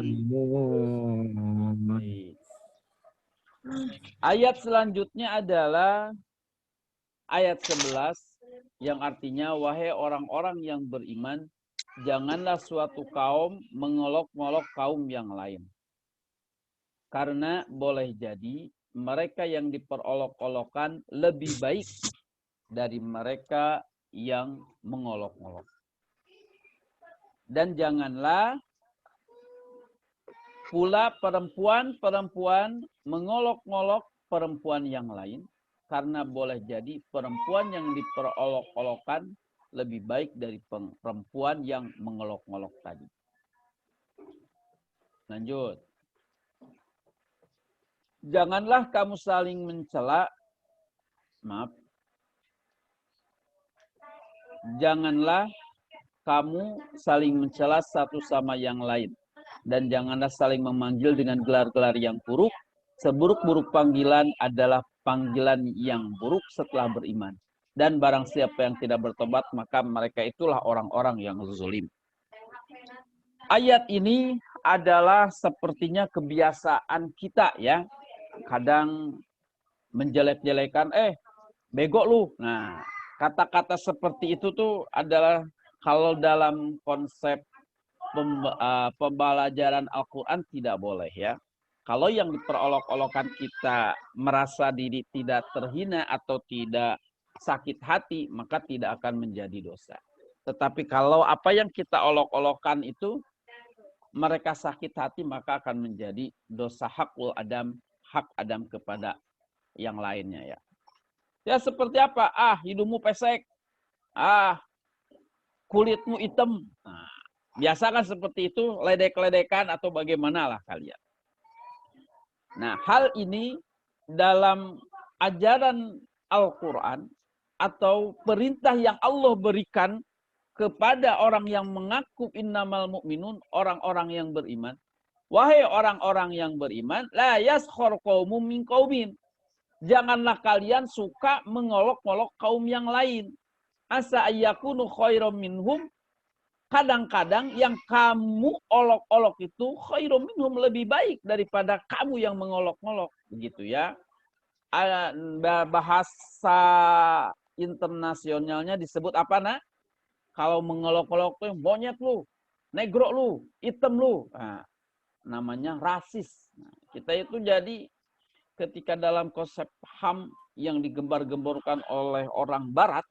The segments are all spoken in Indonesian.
zalimun. Baik. Ayat selanjutnya adalah ayat 11 yang artinya wahai orang-orang yang beriman, janganlah suatu kaum mengolok-olok kaum yang lain. Karena boleh jadi mereka yang diperolok-olokkan lebih baik dari mereka yang mengolok-olok. Dan janganlah pula perempuan-perempuan mengolok-olok perempuan yang lain, karena boleh jadi perempuan yang diperolok-olokkan lebih baik dari perempuan yang mengolok-olok tadi. Lanjut. Janganlah kamu saling mencela. Maaf. Janganlah kamu saling mencela satu sama yang lain. Dan janganlah saling memanggil dengan gelar-gelar yang buruk. Seburuk-buruk panggilan adalah panggilan yang buruk setelah beriman. Dan barang siapa yang tidak bertobat, maka mereka itulah orang-orang yang zalim. Ayat ini adalah sepertinya kebiasaan kita ya. Kadang menjelek-jelekan, bego lu. Nah, kata-kata seperti itu tuh adalah kalau dalam konsep pembelajaran Al-Quran tidak boleh ya. Kalau yang diperolok-olokkan kita merasa diri tidak terhina atau tidak sakit hati, maka tidak akan menjadi dosa. Tetapi kalau apa yang kita olok-olokkan itu mereka sakit hati, maka akan menjadi dosa hak Adam kepada yang lainnya ya. Ya seperti apa? Hidungmu pesek. Kulitmu hitam. Nah, biasa kan seperti itu, ledek-ledekan atau bagaimana lah kalian. Nah, hal ini dalam ajaran Al-Quran atau perintah yang Allah berikan kepada orang yang mengaku innamal mu'minun, orang-orang yang beriman. Wahai orang-orang yang beriman, la yaskhor qaumun min qaumin. Janganlah kalian suka mengolok-olok kaum yang lain. Asa ayyakunu khairum minhum. Kadang-kadang yang kamu olok-olok itu khairum minhum, lebih baik daripada kamu yang mengolok-olok. Begitu ya. Bahasa internasionalnya disebut apa nak? Kalau mengolok-olok tuh monyet lu, negro lu, hitam lu. Nah, namanya rasis. Nah, kita itu jadi ketika dalam konsep HAM yang digembar-gemborkan oleh orang barat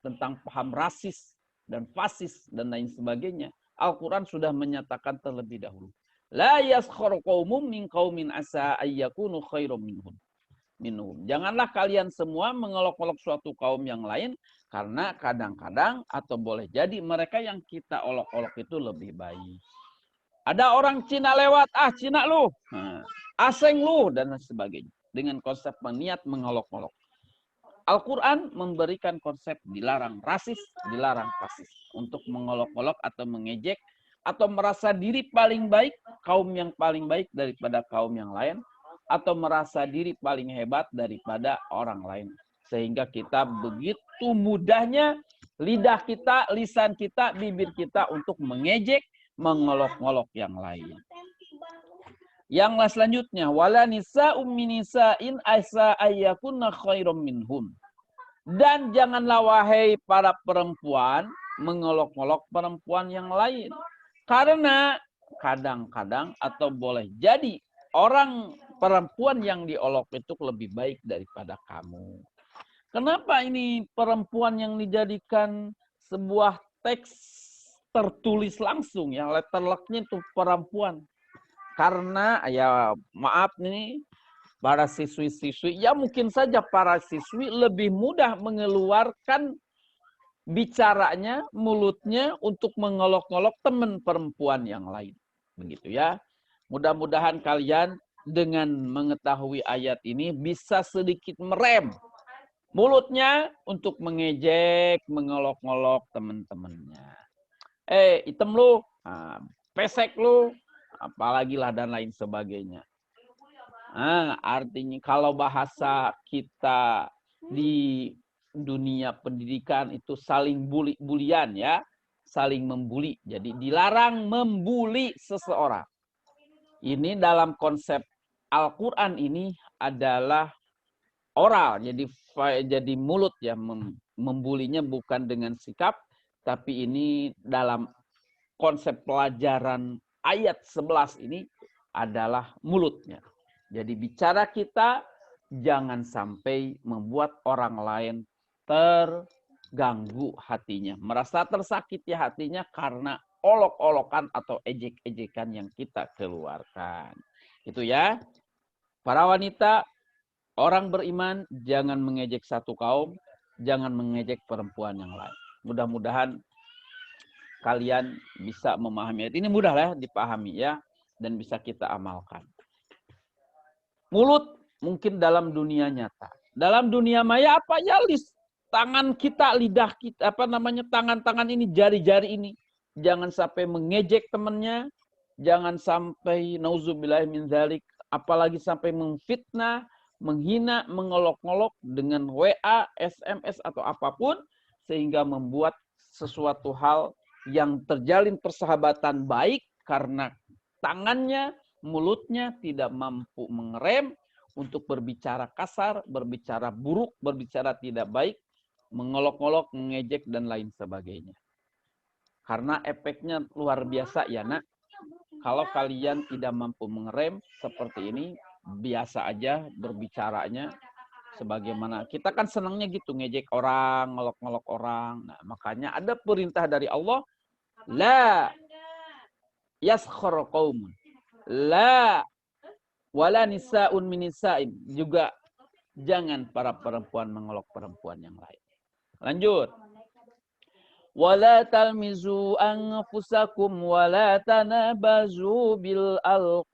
tentang paham rasis dan fasis dan lain sebagainya, Al-Quran sudah menyatakan terlebih dahulu. La yaskhar qaumun min qaumin asa ayyakunu khairum minhum. Janganlah kalian semua mengolok-olok suatu kaum yang lain, karena kadang-kadang atau boleh jadi mereka yang kita olok-olok itu lebih baik. Ada orang Cina lewat, Cina lu, aseng lu, dan sebagainya. Dengan konsep niat mengolok-olok. Al-Quran memberikan konsep dilarang rasis, dilarang fasis. Untuk mengolok-olok atau mengejek, atau merasa diri paling baik, kaum yang paling baik daripada kaum yang lain, atau merasa diri paling hebat daripada orang lain. Sehingga kita begitu mudahnya lidah kita, lisan kita, bibir kita untuk mengejek, mengolok-olok yang lain. Yang selanjutnya, wala nisa'um min nisa'in asa ayyakunna khairum minhum. Dan janganlah wahai para perempuan mengolok-olok perempuan yang lain. Karena kadang-kadang atau boleh jadi orang perempuan yang diolok itu lebih baik daripada kamu. Kenapa ini perempuan yang dijadikan sebuah teks tertulis langsung ya, letter luck-nya itu perempuan. Karena ya maaf nih para siswi-siswi, ya mungkin saja para siswi lebih mudah mengeluarkan bicaranya, mulutnya untuk mengolok-olok teman perempuan yang lain. Begitu ya. Mudah-mudahan kalian dengan mengetahui ayat ini bisa sedikit merem mulutnya untuk mengejek, mengolok-olok teman-temannya. Hitam lu, pesek lu, apalagi lah dan lain sebagainya. Artinya kalau bahasa kita di dunia pendidikan itu saling bulian ya, saling membuli. Jadi dilarang membuli seseorang. Ini dalam konsep Al-Quran ini adalah oral, jadi mulut ya, membulinya bukan dengan sikap, tapi ini dalam konsep pelajaran ayat 11 ini adalah mulutnya. Jadi bicara kita jangan sampai membuat orang lain terganggu hatinya, merasa tersakiti hatinya karena olok-olokan atau ejek-ejekan yang kita keluarkan. Itu ya. Para wanita, orang beriman jangan mengejek satu kaum, jangan mengejek perempuan yang lain. Mudah-mudahan kalian bisa memahami ayat ini, mudah lah dipahami ya, dan bisa kita amalkan. Mulut mungkin dalam dunia nyata. Dalam dunia maya apa ya, tangan kita, lidah kita, tangan-tangan ini, jari-jari ini. Jangan sampai mengejek temannya, jangan sampai nauzubillahi min dzalik, apalagi sampai memfitnah, menghina, mengolok-olok dengan WA, SMS atau apapun sehingga membuat sesuatu hal yang terjalin persahabatan baik karena tangannya, mulutnya tidak mampu mengerem untuk berbicara kasar, berbicara buruk, berbicara tidak baik, mengolok-olok, mengejek, dan lain sebagainya. Karena efeknya luar biasa ya nak. Kalau kalian tidak mampu mengerem seperti ini, biasa aja berbicaranya. Sebagaimana kita kan senangnya gitu, ngejek orang, ngolok-ngolok orang. Nah, makanya ada perintah dari Allah, la yaskhar qaumun, la wala nisa'un min nisa'in, juga jangan para perempuan mengolok perempuan yang lain. Lanjut. Wala talmizu anfusakum wala tanabazu bil alqab.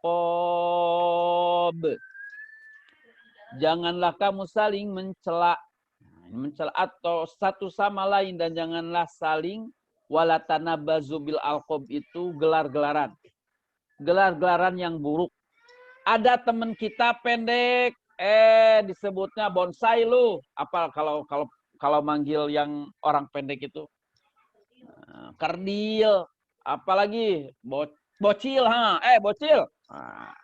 Janganlah kamu saling mencela atau satu sama lain, dan janganlah saling wala tanabazu bil alqab, itu gelar-gelaran. Gelar-gelaran yang buruk. Ada teman kita pendek, disebutnya bonsai lu. Apa kalau manggil yang orang pendek itu? Kerdil, apalagi bocil, bocil. Nah,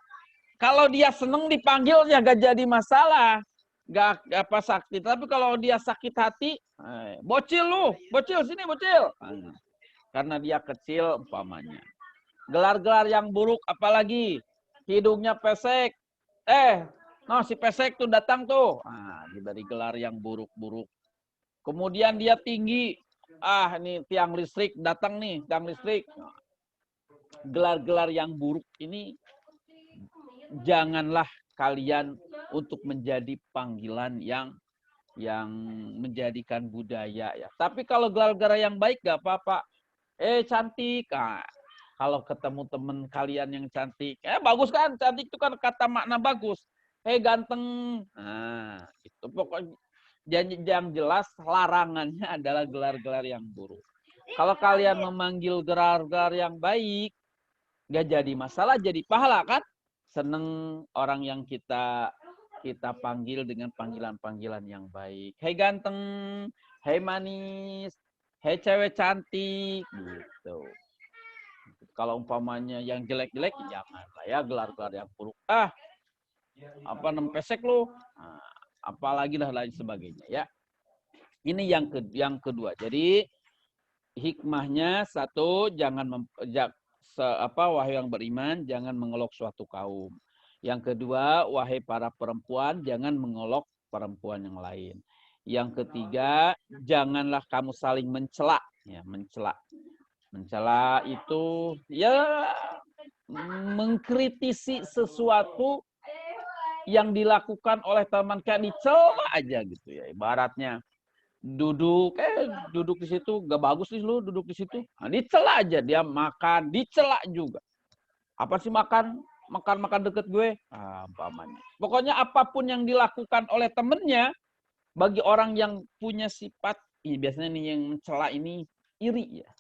kalau dia seneng dipanggil ya gak jadi masalah, gak apa sakit. Tapi kalau dia sakit hati, bocil lu, bocil sini bocil. Karena dia kecil umpamanya. Gelar-gelar yang buruk, apalagi hidungnya pesek. Si pesek tuh datang tuh. Dari gelar yang buruk-buruk. Kemudian dia tinggi. Ini tiang listrik datang nih, tiang listrik. Gelar-gelar yang buruk ini janganlah kalian untuk menjadi panggilan yang menjadikan budaya ya. Tapi kalau gelar-gelar yang baik gak apa-apa. Cantik. Kalau ketemu teman kalian yang cantik, bagus kan? Cantik itu kan kata makna bagus. Ganteng. Itu pokoknya. Yang jelas larangannya adalah gelar-gelar yang buruk. Kalau kalian memanggil gelar-gelar yang baik, nggak jadi masalah, jadi pahala kan? Seneng orang yang kita panggil dengan panggilan-panggilan yang baik. Hei ganteng, hei manis, hei cewek cantik, gitu. Kalau umpamanya yang jelek-jelek, jangan ya gelar-gelar yang buruk. Nempesek lu. Apalagi lah lain sebagainya ya. Ini yang kedua. Jadi hikmahnya satu, wahai yang beriman, jangan mengolok suatu kaum. Yang kedua, wahai para perempuan, jangan mengolok perempuan yang lain. Yang ketiga, janganlah kamu saling mencela. Ya, mencela. Mencela itu ya mengkritisi sesuatu yang dilakukan oleh teman kayak dicela aja gitu ya. Ibaratnya duduk di situ gak bagus nih lu duduk di situ. Dicela aja, dia makan, dicela juga. Apa sih makan deket gue? Umpamanya. Pokoknya apapun yang dilakukan oleh temennya, bagi orang yang punya sifat, biasanya nih yang mencela ini iri ya.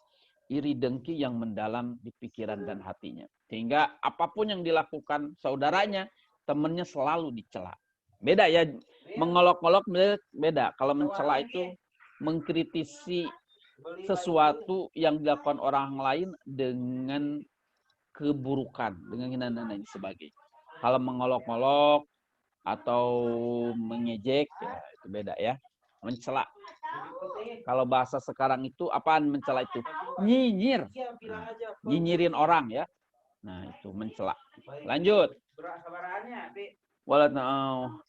Iri dengki yang mendalam di pikiran dan hatinya. Sehingga apapun yang dilakukan saudaranya, temennya selalu dicela. Beda ya, mengolok-olok beda. Kalau mencela itu mengkritisi sesuatu yang dilakukan orang lain dengan keburukan dengan hina dan lain sebagainya. Kalau mengolok-olok atau mengejek ya itu beda ya. Mencela. Kalau bahasa sekarang itu apaan mencela itu? Nyinyir. Nah, nyinyirin orang ya. Nah, itu mencela. Lanjut. Wala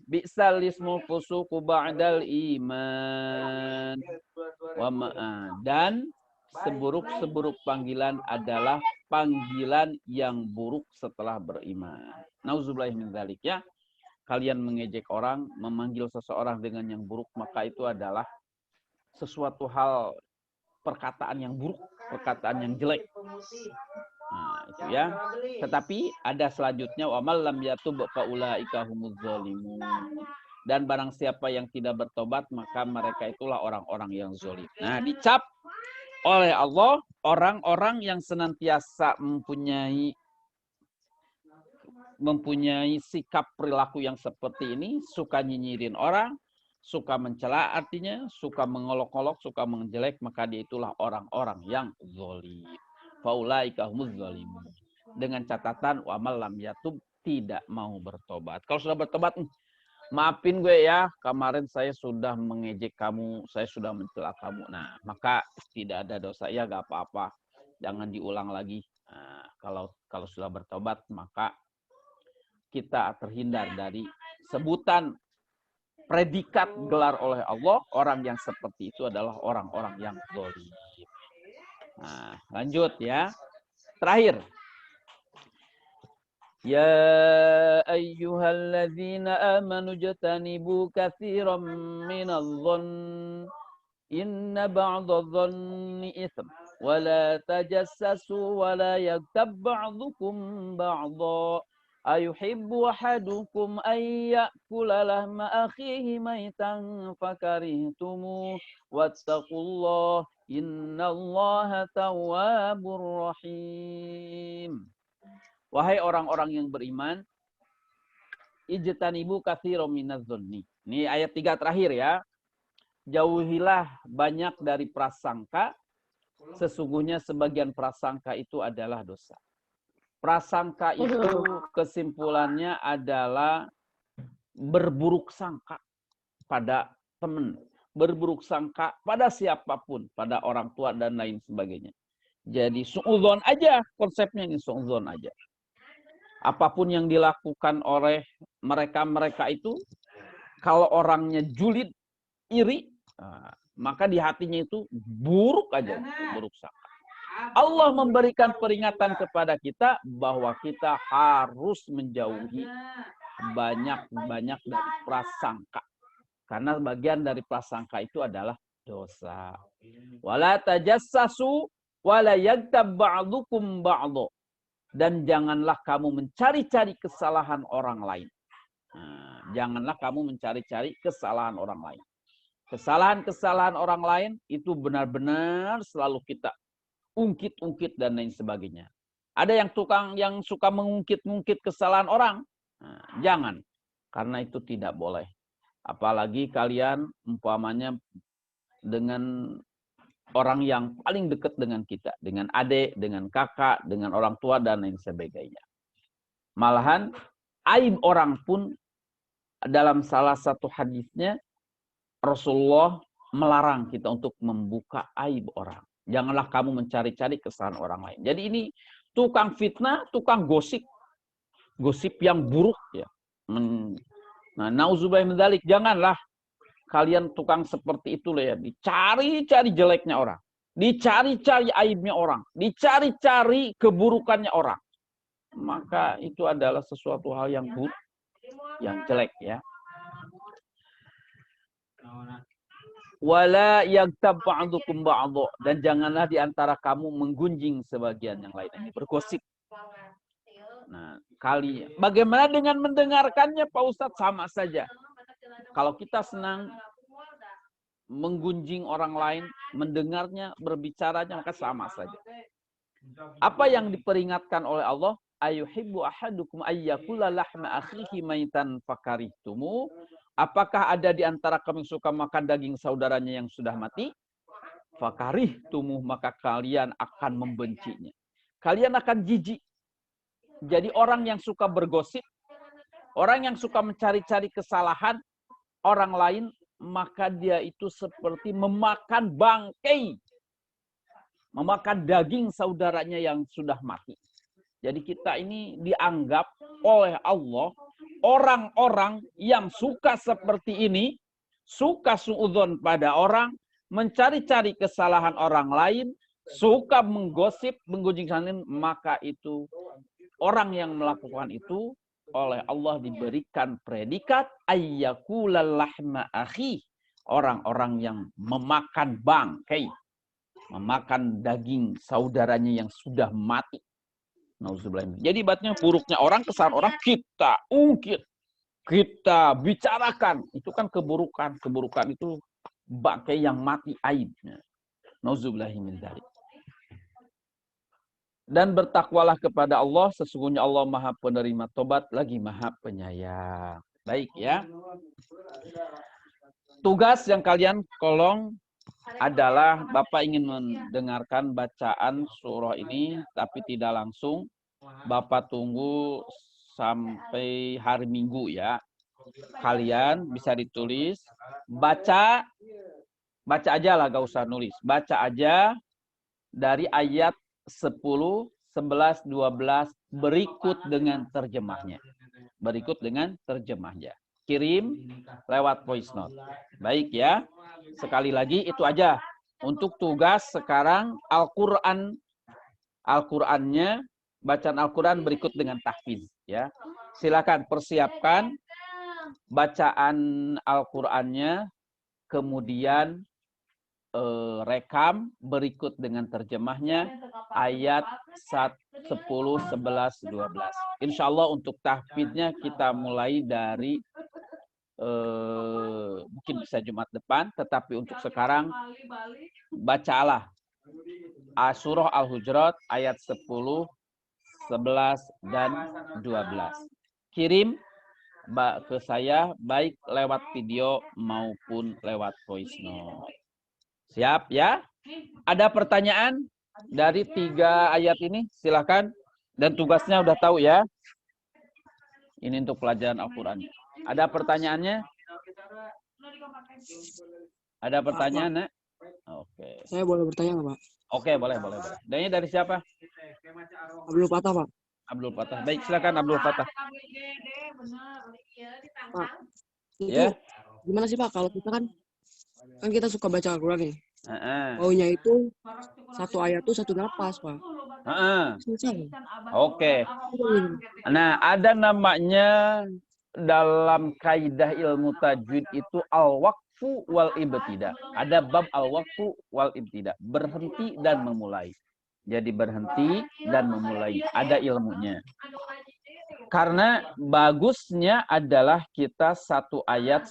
bi'sal ismul fusuqu ba'dal iman. Dan seburuk-seburuk panggilan adalah panggilan yang buruk setelah beriman. Nauzubillah min dzalik ya. Kalian mengejek orang, memanggil seseorang dengan yang buruk, maka itu adalah sesuatu hal perkataan yang buruk, perkataan yang jelek. Nah, itu ya. Tetapi ada selanjutnya wa man lam yatub fa ulaika humuz zalimun. Dan barang siapa yang tidak bertobat maka mereka itulah orang-orang yang zalim. Nah, dicap oleh Allah orang-orang yang senantiasa mempunyai sikap perilaku yang seperti ini, suka nyinyirin orang, suka mencela artinya, suka mengolok-olok, suka menjelek, maka dia itulah orang-orang yang zalim. Faulaika humuz zalimun. Dengan catatan wa man lam yatub, tidak mau bertobat. Kalau sudah bertobat, maafin gue ya, kemarin saya sudah mengejek kamu, saya sudah mencela kamu. Nah, maka tidak ada dosa ya, gak apa-apa. Jangan diulang lagi. Nah, kalau sudah bertobat, maka kita terhindar dari sebutan predikat gelar oleh Allah. Orang yang seperti itu adalah orang-orang yang zalim. Nah, lanjut ya. Terakhir. Ya ayyuhalladzina amanu jatanibu katsiran minadh-dhann inna ba'dadh-dhanni itsm wa la tajassasu wa la yaghtab ba'dukum ba'dha ayuhibbu ahadukum an ya'kula lahma akhihi maitan fakarihtumuh wattaqullaha innallaha tawwabur rahim. Wahai orang-orang yang beriman, ijtanibu katsiran minadh-dhanni. Ini ayat 3 terakhir ya. Jauhilah banyak dari prasangka, sesungguhnya sebagian prasangka itu adalah dosa. Prasangka itu kesimpulannya adalah berburuk sangka pada teman, berburuk sangka pada siapapun, pada orang tua dan lain sebagainya. Jadi suudzon aja, konsepnya ini suudzon aja. Apapun yang dilakukan oleh mereka itu, kalau orangnya julid, iri, maka di hatinya itu buruk aja, buruk sangka. Allah memberikan peringatan kepada kita bahwa kita harus menjauhi banyak-banyak dari prasangka. Karena bagian dari prasangka itu adalah dosa. Wala tajassasu wala yaghtab ba'dukum ba'dha. Dan janganlah kamu mencari-cari kesalahan orang lain. Nah, janganlah kamu mencari-cari kesalahan orang lain. Kesalahan-kesalahan orang lain itu benar-benar selalu kita ungkit-ungkit dan lain sebagainya. Ada yang suka mengungkit-ungkit kesalahan orang. Nah, jangan. Karena itu tidak boleh. Apalagi kalian umpamanya dengan orang yang paling dekat dengan kita. Dengan adik, dengan kakak, dengan orang tua, dan lain sebagainya. Malahan, aib orang pun dalam salah satu hadisnya, Rasulullah melarang kita untuk membuka aib orang. Janganlah kamu mencari-cari kesalahan orang lain. Jadi ini tukang fitnah, tukang gosip. Gosip yang buruk. Ya. Nah, nauzubillah min dzalik, janganlah kalian tukang seperti itu ya, dicari-cari jeleknya orang, dicari-cari aibnya orang, dicari-cari keburukannya orang. Maka itu adalah sesuatu hal yang buruk, yang jelek ya. Wala yaghtab ba'dukum ba'dha, dan janganlah di antara kamu menggunjing sebagian yang lain. Ini bergosip. Nah, bagaimana dengan mendengarkannya Pak Ustadz? Sama saja. Kalau kita senang menggunjing orang lain, mendengarnya, berbicaranya, maka sama saja. Apa yang diperingatkan oleh Allah? Ayuhibbu ahadukum ayyakula lahma akhihi maitan fakarihtumu. Apakah ada di antara kami suka makan daging saudaranya yang sudah mati? Fakarihtumu, maka kalian akan membencinya. Kalian akan jijik. Jadi orang yang suka bergosip, orang yang suka mencari-cari kesalahan orang lain, maka dia itu seperti memakan bangkai, memakan daging saudaranya yang sudah mati. Jadi kita ini dianggap oleh Allah, orang-orang yang suka seperti ini, suka suudzon pada orang, mencari-cari kesalahan orang lain, suka menggosip, menggunjing-gunjing, maka itu orang yang melakukan itu oleh Allah diberikan predikat ayyakulal lahma akhi, orang-orang yang memakan bangkai, memakan daging saudaranya yang sudah mati. Jadi ibaratnya buruknya orang, kesalahan orang kita ungkit, kita bicarakan. Itu kan keburukan. Keburukan itu bangkai yang mati aibnya. Nauzubillahi min dzalik. Dan bertakwalah kepada Allah, sesungguhnya Allah Maha Penerima tobat lagi Maha Penyayang. Baik ya. Tugas yang kalian kolong adalah Bapak ingin mendengarkan bacaan surah ini, tapi tidak langsung. Bapak tunggu sampai hari Minggu ya. Kalian bisa ditulis, baca aja lah, gak usah nulis. Baca aja dari ayat 10, 11, 12 berikut dengan terjemahnya. Berikut dengan terjemahnya. Kirim lewat voice note. Baik ya. Sekali lagi itu aja. Untuk tugas sekarang Al-Qur'annya, bacaan Al-Quran berikut dengan tahfiz ya. Silakan persiapkan bacaan Al-Qur'annya, kemudian rekam berikut dengan terjemahnya ayat 10, 11, 12. Insya Allah untuk tahfiznya kita mulai dari mungkin bisa Jumat depan, tetapi untuk sekarang bacalah surah Al-Hujurat ayat 10, 11, dan 12. Kirim ke saya baik lewat video maupun lewat voice note. Siap ya? Ada pertanyaan dari 3 ayat ini? Silakan. Dan tugasnya udah tahu ya. Ini untuk pelajaran Al-Quran. Ada pertanyaannya? Ada pertanyaan, Nak? Oke. Saya boleh bertanya nggak, Pak? Oke, boleh. Dan ini dari siapa? Abdul Fatah, Pak. Abdul Fatah. Baik, silakan Abdul Fatah. Pak, itu Ya. gimana sih, Pak? Kalau kita kan kita suka baca Al-Quran nih. Heeh. Maunya itu satu ayat tuh satu napas, Pak. Susah. Oke. Nah, ada namanya dalam kaidah ilmu tajwid itu al-waqfu wal ibtida. Ada bab al-waqfu wal ibtida, berhenti dan memulai. Jadi berhenti dan memulai, ada ilmunya. Karena bagusnya adalah kita satu ayat.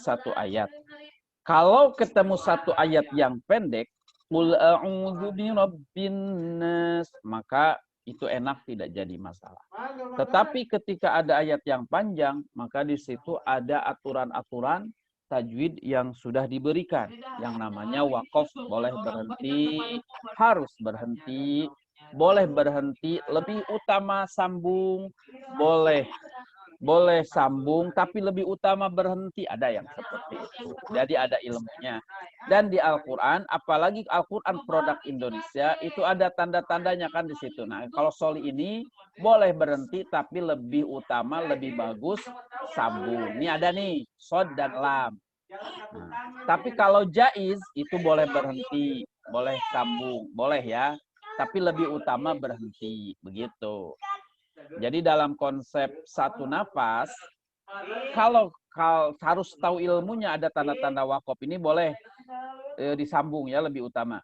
Kalau ketemu satu ayat yang pendek, qul a'udzu birabbin nas, maka itu enak, tidak jadi masalah. Tetapi ketika ada ayat yang panjang, maka di situ ada aturan-aturan tajwid yang sudah diberikan. Yang namanya waqaf, boleh berhenti, harus berhenti, boleh berhenti, lebih utama sambung, boleh sambung, tapi lebih utama berhenti. Ada yang seperti itu. Jadi ada ilmunya. Dan di Al-Quran, apalagi Al-Quran produk Indonesia, itu ada tanda-tandanya kan di situ. Nah, kalau soli ini boleh berhenti, tapi lebih utama, lebih bagus sambung. Ini ada nih, sod dan lam. Nah, tapi kalau jaiz, itu boleh berhenti, boleh sambung, boleh ya. Tapi lebih utama berhenti, begitu. Jadi dalam konsep satu nafas, kalau harus tahu ilmunya, ada tanda-tanda waqaf ini boleh disambung ya, lebih utama.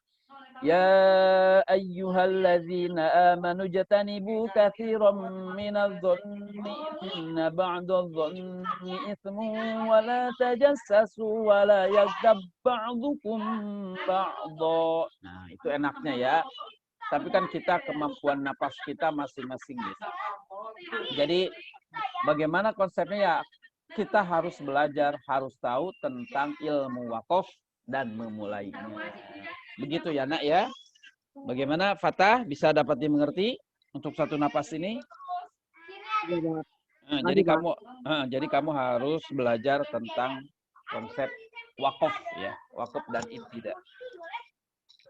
Ya ayyuhalladzina amanu jatanibu katsiran minadh-dhanni inna ba'dadh-dhanni itsmun wa la tajassasu wa la yaghtab ba'dukum ba'dha. Nah, itu enaknya ya. Tapi kan kita kemampuan napas kita masing-masing bisa. Jadi bagaimana konsepnya ya? Kita harus belajar, harus tahu tentang ilmu waqaf dan memulainya. Begitu ya, Nak ya. Bagaimana Fatah bisa dapat dimengerti untuk satu napas ini? Iya, Pak. Jadi Makasih, Pak. jadi kamu harus belajar tentang konsep wakaf ya, wakaf dan ibtida.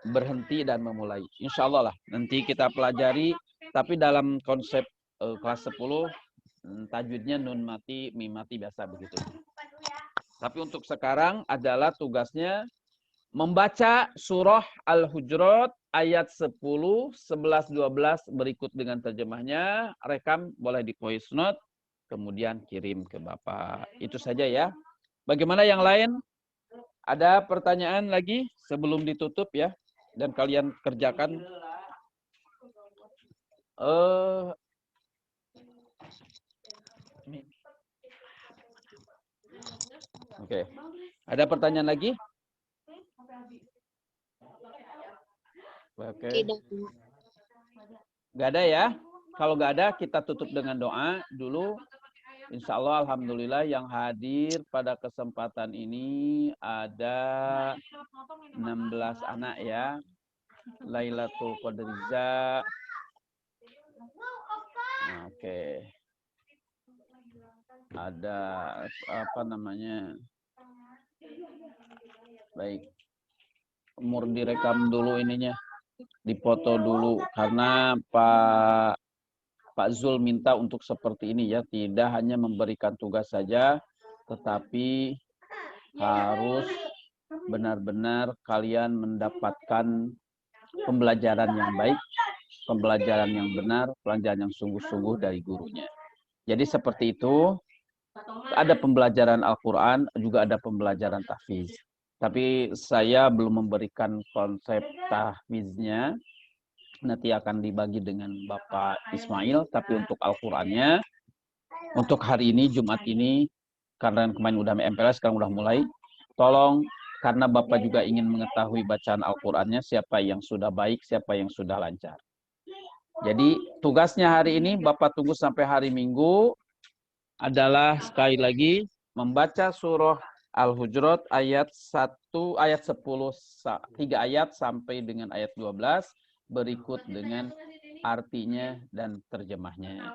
Berhenti dan memulai. Insya Allah lah nanti kita pelajari, tapi dalam konsep kelas 10 tajwidnya nun mati, mim mati biasa begitu. Tapi untuk sekarang adalah tugasnya membaca surah Al-Hujurat ayat 10, 11, 12 berikut dengan terjemahnya, rekam boleh di voice note, kemudian kirim ke Bapak. Itu saja ya. Bagaimana yang lain? Ada pertanyaan lagi sebelum ditutup ya? Dan kalian kerjakan. Oke. Ada pertanyaan lagi? Oke. Tidak. Gak ada ya? Kalau gak ada, kita tutup dengan doa dulu. Insya Allah, alhamdulillah yang hadir pada kesempatan ini ada 16 anak ya. Lailatul Qadriza. Oke. Ada apa namanya? Baik. Umur direkam dulu ininya. Dipoto dulu karena Pak Zul minta untuk seperti ini ya, tidak hanya memberikan tugas saja, tetapi harus benar-benar kalian mendapatkan pembelajaran yang baik, pembelajaran yang benar, pelajaran yang sungguh-sungguh dari gurunya. Jadi seperti itu, ada pembelajaran Al-Quran, juga ada pembelajaran tahfiz. Tapi saya belum memberikan konsep tahfiznya, nanti akan dibagi dengan Bapak Ismail, tapi untuk Al-Qurannya, untuk hari ini, Jumat ini, karena kemarin udah MPLS, sekarang udah mulai, tolong, karena Bapak juga ingin mengetahui bacaan Al-Qurannya, siapa yang sudah baik, siapa yang sudah lancar. Jadi tugasnya hari ini, Bapak tunggu sampai hari Minggu, adalah sekali lagi, membaca surah Al-Hujurat ayat 1, ayat 10, 3 ayat sampai dengan ayat 12, berikut dengan artinya dan terjemahnya.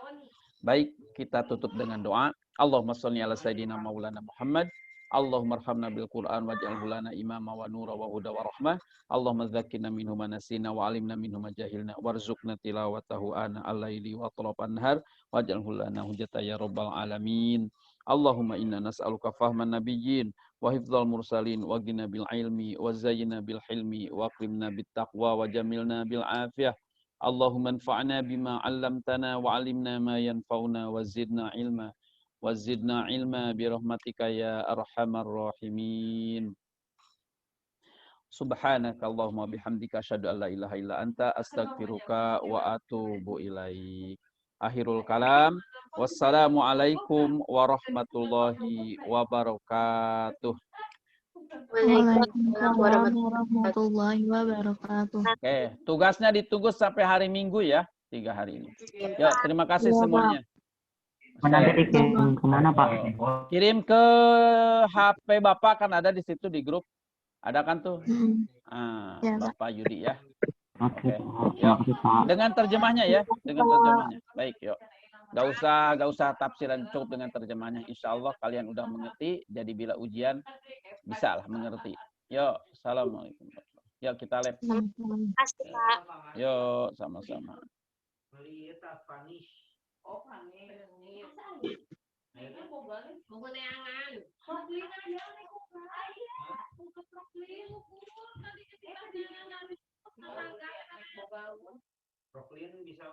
Baik, kita tutup dengan doa. Allahumma sholli ala sayyidina maulana Muhammad. Allahumma arhamna bil Qur'an waj'alhu lana imama wa nura wa huda wa rahmah. Allahumma dzakkirna minhu ma nasina wa 'allimna minhu ma jahilna warzuqna tilawatahu ana al-laili wa atrafan nahar waj'alhu lana hujjatan ya rabbal alamin. Allahumma inna nas'aluka fahman nabiyyin wa hifdzal mursalin wa ghina bil ilmi wa zayyina bil hilmi wa akrimna bit taqwa wa jamilna bil afiyah. Allahumma anfa'na bima 'allamtana wa 'allimna ma yanfa'una wa zidna ilma bi rahmatika ya arhamar rahimin. Subhanaka Allahumma bihamdika asyhadu an la ilaha illa anta astaghfiruka wa atubu ilaik. Akhirul kalam. Wassalamualaikum warahmatullahi wabarakatuh. Waalaikumsalam warahmatullahi wabarakatuh. Oke, tugasnya ditunggu sampai hari Minggu ya, 3 hari ini. Ya, terima kasih semuanya. Nanti dikirim kemana Pak? Kirim ke HP Bapak, kan ada di situ di grup. Ada kan tuh? Ya, Bapak Yudi ya. Oke. Yuk. Dengan terjemahnya ya, dengan terjemahnya. Baik, yuk. Gak usah tafsiran, cukup dengan terjemahnya. Insya Allah kalian udah mengerti. Jadi bila ujian bisa lah mengerti. Yuk, assalamualaikum. Yuk kita lab. Yuk, sama-sama. Proklin bisa